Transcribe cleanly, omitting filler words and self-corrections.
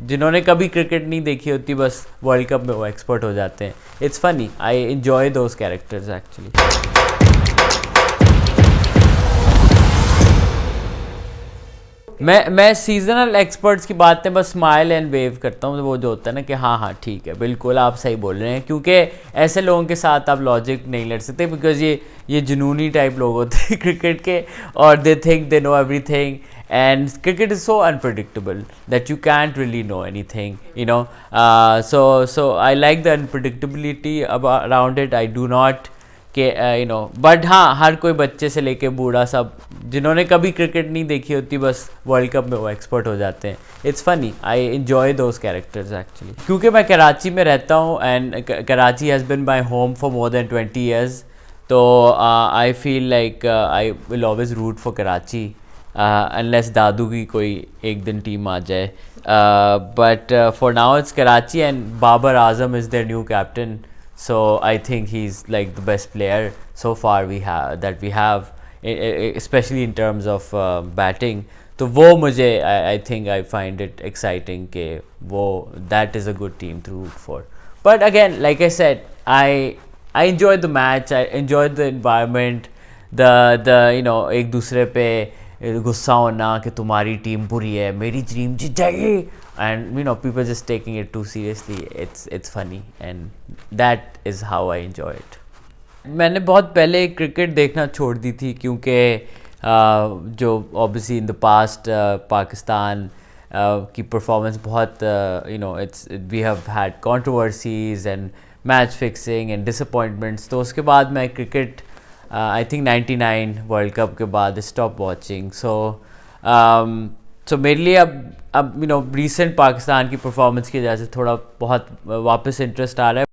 जिन्होंने कभी क्रिकेट नहीं देखी होती बस वर्ल्ड कप में वो एक्सपर्ट हो जाते हैं. It's funny. I enjoy those characters actually. मैं सीजनल एक्सपर्ट्स की बातें बस स्माइल एंड वेव करता हूँ. वो जो होता है ना कि हाँ हाँ ठीक है, बिल्कुल आप सही बोल रहे हैं, क्योंकि ऐसे लोगों के साथ आप लॉजिक नहीं लड़ सकते, बिकॉज ये जुनूनी टाइप लोग होते हैं क्रिकेट के, और they think they know everything. And cricket is so unpredictable that you can't really know anything, you know. So I like the unpredictability around it. I do not you know, but हाँ, हर कोई बच्चे से लेके बूढ़ा सब जिन्होंने कभी cricket नहीं देखी होती बस वर्ल्ड कप में वो एक्सपर्ट हो जाते हैं. It's funny. I enjoy those characters actually. क्योंकि मैं कराची में रहता हूँ and Karachi has been my home for more than 20 years, तो I feel like I will always root for Karachi unless Dadu की कोई एक दिन टीम आ जाए. But for now it's Karachi, and Babar Azam is their new captain, so I think he's like the best player so far we have, especially in terms of batting. तो वो मुझे I think I find it exciting कि वो that is a good team to root for. But again, like I said, I enjoyed the match, I enjoyed the environment, the you know, एक दूसरे पे गुस्सा होना कि तुम्हारी टीम बुरी है, मेरी टीम जीत जाएगी, and you know, people just taking it too seriously. It's funny, and that is how I enjoy it. मैंने बहुत पहले क्रिकेट देखना छोड़ दी थी, क्योंकि जो obviously in the past Pakistan की परफॉर्मेंस बहुत you know, we have had controversies and match fixing and disappointments. तो उसके बाद मैं cricket I think 99 world cup के बाद स्टॉप वॉचिंग. सो मेरे लिए अब you know, रीसेंट पाकिस्तान की परफॉर्मेंस की वजह से थोड़ा बहुत वापस इंटरेस्ट आ रहा है.